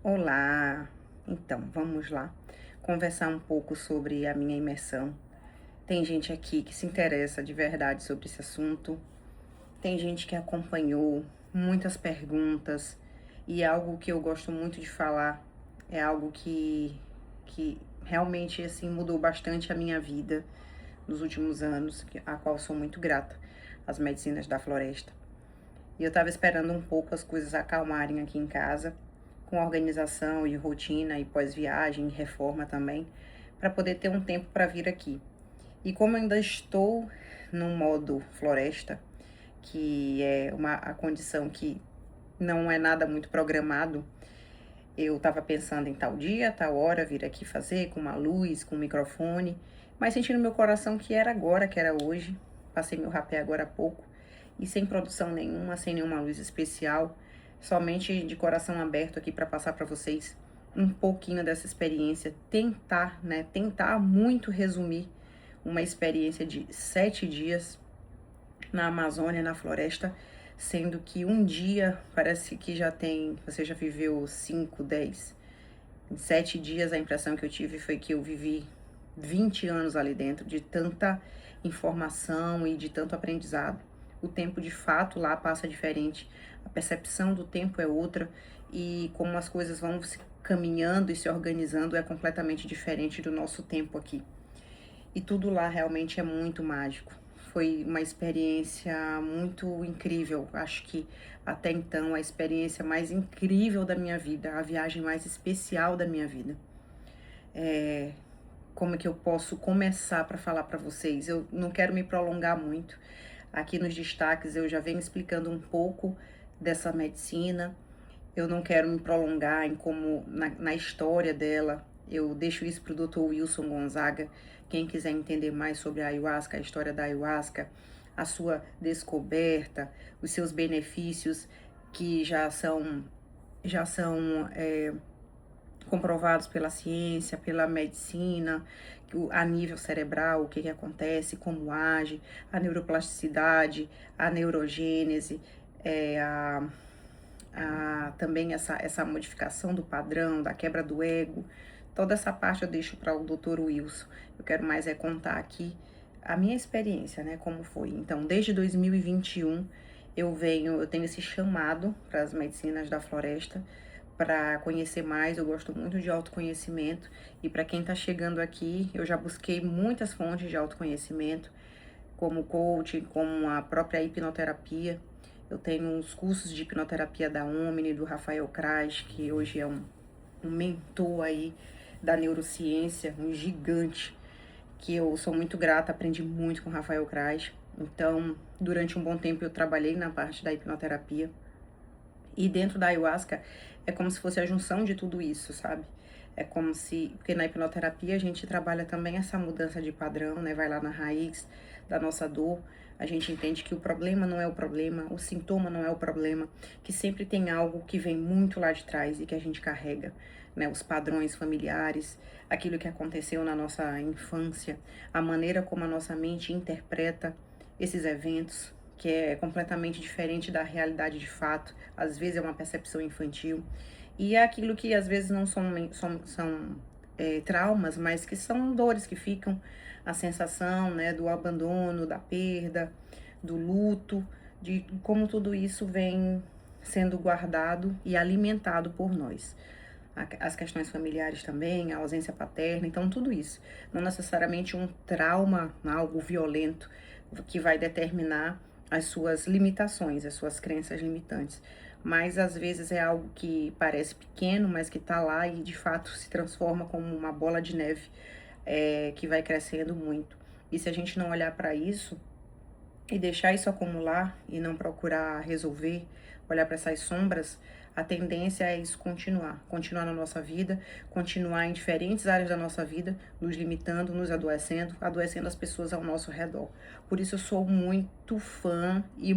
Olá! Então, vamos lá conversar um pouco sobre a minha imersão. Tem gente aqui que se interessa de verdade sobre esse assunto, tem gente que acompanhou, muitas perguntas, e é algo que eu gosto muito de falar, é algo que realmente assim mudou bastante a minha vida nos últimos anos, a qual sou muito grata, as medicinas da floresta. E eu estava esperando um pouco as coisas acalmarem aqui em casa, com organização e rotina e pós-viagem, reforma também, para poder ter um tempo para vir aqui. E como eu ainda estou no modo floresta, que é a condição que não é nada muito programado, eu estava pensando em tal dia, tal hora, vir aqui fazer com uma luz, com um microfone, mas senti no meu coração que era agora, que era hoje. Passei meu rapé agora há pouco e sem produção nenhuma, sem nenhuma luz especial, somente de coração aberto aqui para passar para vocês um pouquinho dessa experiência, tentar muito resumir uma experiência de 7 dias na Amazônia, na floresta, sendo que um dia parece que você já viveu 5, 10. Em 7 dias a impressão que eu tive foi que eu vivi 20 anos ali dentro, de tanta informação e de tanto aprendizado. O tempo de fato lá passa diferente, a percepção do tempo é outra e como as coisas vão se caminhando e se organizando é completamente diferente do nosso tempo aqui. E tudo lá realmente é muito mágico. Foi uma experiência muito incrível. Acho que até então a experiência mais incrível da minha vida, a viagem mais especial da minha vida. Como é que eu posso começar para falar para vocês? Eu não quero me prolongar muito. Aqui nos destaques eu já venho explicando um pouco dessa medicina. Eu não quero me prolongar em como na história dela. Eu deixo isso para o Dr. Wilson Gonzaga. Quem quiser entender mais sobre a ayahuasca, a história da ayahuasca, a sua descoberta, os seus benefícios que já são comprovados pela ciência, pela medicina, a nível cerebral, o que acontece, como age, a neuroplasticidade, a neurogênese, também essa modificação do padrão, da quebra do ego, toda essa parte eu deixo para o Dr. Wilson. Eu quero mais contar aqui a minha experiência, né, como foi. Então, desde 2021 eu tenho esse chamado para as medicinas da floresta, para conhecer mais. Eu gosto muito de autoconhecimento e para quem está chegando aqui, eu já busquei muitas fontes de autoconhecimento, como coaching, como a própria hipnoterapia. Eu tenho uns cursos de hipnoterapia da Omni, do Rafael Krais, que hoje é um mentor aí da neurociência, um gigante, que eu sou muito grata, aprendi muito com o Rafael Krais. Então, durante um bom tempo eu trabalhei na parte da hipnoterapia. E dentro da ayahuasca é como se fosse a junção de tudo isso, sabe? É como se, porque na hipnoterapia a gente trabalha também essa mudança de padrão, né? Vai lá na raiz da nossa dor. A gente entende que o problema não é o problema, o sintoma não é o problema, que sempre tem algo que vem muito lá de trás e que a gente carrega, né? Os padrões familiares, aquilo que aconteceu na nossa infância, a maneira como a nossa mente interpreta esses eventos, que é completamente diferente da realidade de fato. Às vezes é uma percepção infantil. E é aquilo que às vezes não são traumas, mas que são dores que ficam, a sensação, né, do abandono, da perda, do luto, de como tudo isso vem sendo guardado e alimentado por nós. As questões familiares também, a ausência paterna, então tudo isso. Não necessariamente um trauma, algo violento, que vai determinar as suas limitações, as suas crenças limitantes. Mas às vezes é algo que parece pequeno, mas que tá lá e de fato se transforma como uma bola de neve, que vai crescendo muito. E se a gente não olhar para isso e deixar isso acumular e não procurar resolver, olhar para essas sombras, a tendência é isso continuar na nossa vida, continuar em diferentes áreas da nossa vida, nos limitando, nos adoecendo as pessoas ao nosso redor. Por isso eu sou muito fã e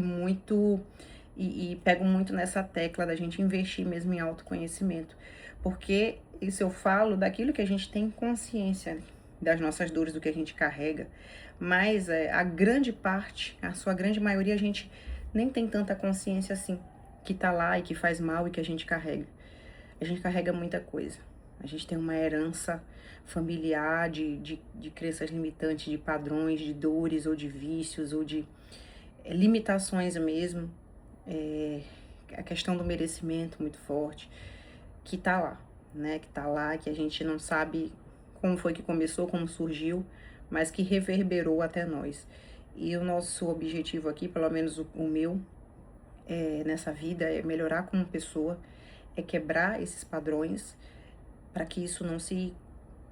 pego muito nessa tecla da gente investir mesmo em autoconhecimento, porque isso eu falo daquilo que a gente tem consciência, das nossas dores, do que a gente carrega, mas a grande parte, a sua grande maioria, a gente nem tem tanta consciência assim, que tá lá e que faz mal e que a gente carrega. a gente carrega muita coisa. A gente tem uma herança familiar de crenças limitantes, de padrões, de dores ou de vícios ou de limitações mesmo. A questão do merecimento muito forte, que tá lá, né? Que tá lá, que a gente não sabe como foi que começou, como surgiu, mas que reverberou até nós. E o nosso objetivo aqui, pelo menos o meu, nessa vida, é melhorar como pessoa, é quebrar esses padrões para que isso não se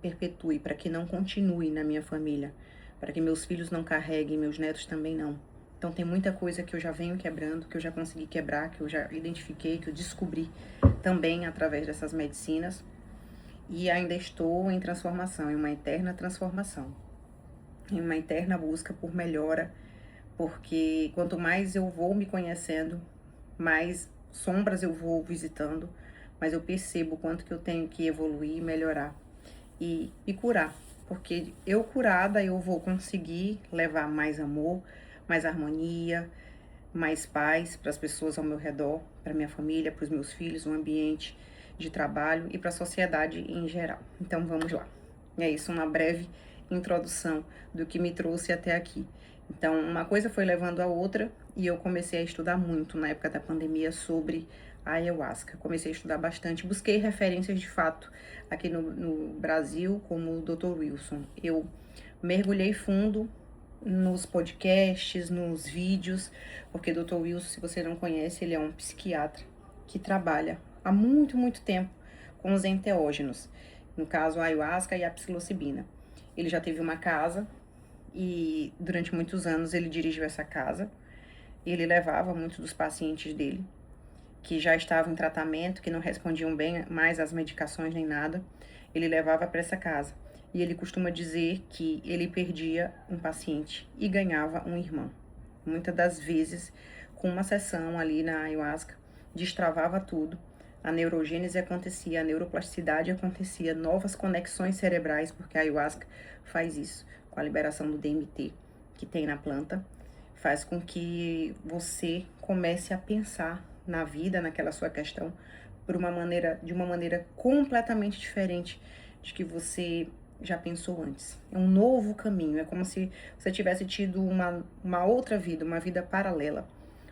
perpetue, para que não continue na minha família, para que meus filhos não carreguem, meus netos também não. Então tem muita coisa que eu já venho quebrando, que eu já consegui quebrar, que eu já identifiquei, que eu descobri também através dessas medicinas. E ainda estou em transformação, em uma eterna transformação, em uma eterna busca por melhora, porque quanto mais eu vou me conhecendo, mais sombras eu vou visitando, mas eu percebo o quanto que eu tenho que evoluir, melhorar e me curar. Porque eu curada, eu vou conseguir levar mais amor, mais harmonia, mais paz para as pessoas ao meu redor, para minha família, para os meus filhos, no ambiente de trabalho e para a sociedade em geral. Então vamos lá. É isso, uma breve introdução do que me trouxe até aqui. Então, uma coisa foi levando a outra e eu comecei a estudar muito na época da pandemia sobre a ayahuasca. Comecei a estudar bastante, busquei referências de fato aqui no Brasil, como o Dr. Wilson. Eu mergulhei fundo nos podcasts, nos vídeos, porque Dr. Wilson, se você não conhece, ele é um psiquiatra que trabalha há muito, muito tempo com os enteógenos, no caso a ayahuasca e a psilocibina. Ele já teve uma casa e durante muitos anos ele dirigiu essa casa. Ele levava muitos dos pacientes dele que já estavam em tratamento, que não respondiam bem mais às medicações nem nada, ele levava para essa casa. E ele costuma dizer que ele perdia um paciente e ganhava um irmão. Muitas das vezes, com uma sessão ali na ayahuasca, destravava tudo, a neurogênese acontecia, a neuroplasticidade acontecia, novas conexões cerebrais, porque a ayahuasca faz isso, com a liberação do DMT que tem na planta, faz com que você comece a pensar na vida, naquela sua questão, de uma maneira completamente diferente de que você já pensou antes. É um novo caminho, é como se você tivesse tido uma outra vida, uma vida paralela,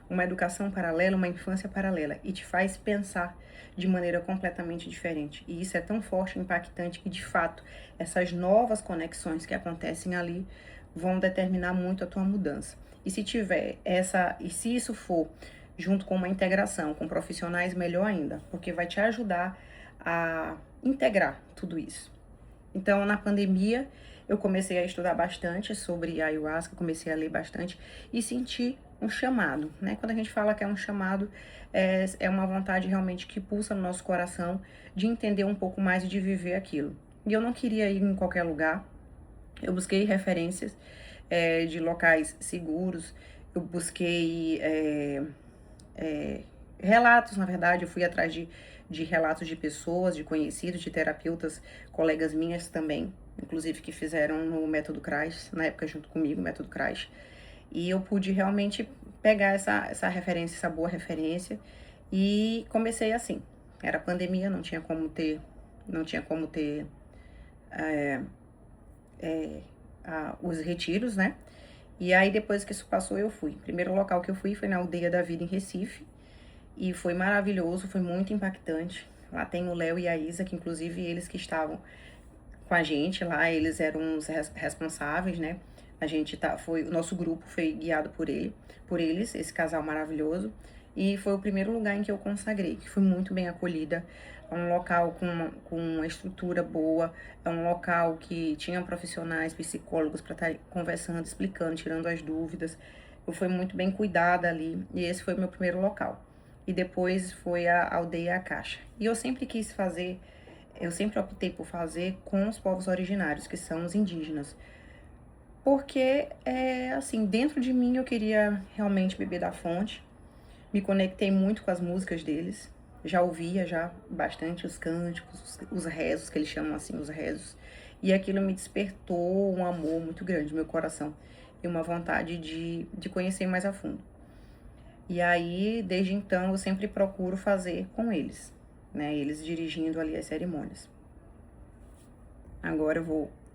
uma educação paralela, uma infância paralela, e te faz pensar de maneira completamente diferente. E isso é tão forte, impactante, que de fato essas novas conexões que acontecem ali vão determinar muito a tua mudança. E se isso for junto com uma integração com profissionais, melhor ainda, porque vai te ajudar a integrar tudo isso. Então, na pandemia, eu comecei a estudar bastante sobre a ayahuasca, comecei a ler bastante e senti um chamado, né? Quando a gente fala que é um chamado, é uma vontade realmente que pulsa no nosso coração de entender um pouco mais e de viver aquilo. E eu não queria ir em qualquer lugar, eu busquei referências de locais seguros, eu busquei relatos, na verdade, eu fui atrás de relatos de pessoas, de conhecidos, de terapeutas, colegas minhas também, inclusive que fizeram no Método CRAS, na época junto comigo, Método CRAS, e eu pude realmente pegar essa referência, essa boa referência, e comecei assim. Era pandemia, não tinha como ter os retiros, né? E aí, depois que isso passou, eu fui. O primeiro local que eu fui foi na Aldeia da Vida, em Recife. E foi maravilhoso, foi muito impactante. Lá tem o Léo e a Isa, que inclusive eles que estavam com a gente lá, eles eram os responsáveis, né? O nosso grupo foi guiado por eles, esse casal maravilhoso. E foi o primeiro lugar em que eu consagrei, que fui muito bem acolhida. É um local com uma estrutura boa, é um local que tinha profissionais, psicólogos para estar conversando, explicando, tirando as dúvidas. Eu fui muito bem cuidada ali e esse foi o meu primeiro local. E depois foi a Aldeia A Caixa. E eu sempre optei por fazer com os povos originários, que são os indígenas. Porque, assim, dentro de mim eu queria realmente beber da fonte. Me conectei muito com as músicas deles. Já ouvia já bastante os cânticos, os rezos, que eles chamam assim, os rezos. E aquilo me despertou um amor muito grande no meu coração. E uma vontade de conhecer mais a fundo. E aí, desde então, eu sempre procuro fazer com eles. né? Eles dirigindo ali as cerimônias. Agora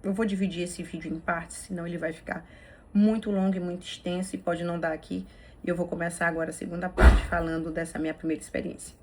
eu vou dividir esse vídeo em partes, senão ele vai ficar muito longo e muito extenso e pode não dar aqui. E eu vou começar agora a segunda parte falando dessa minha primeira experiência.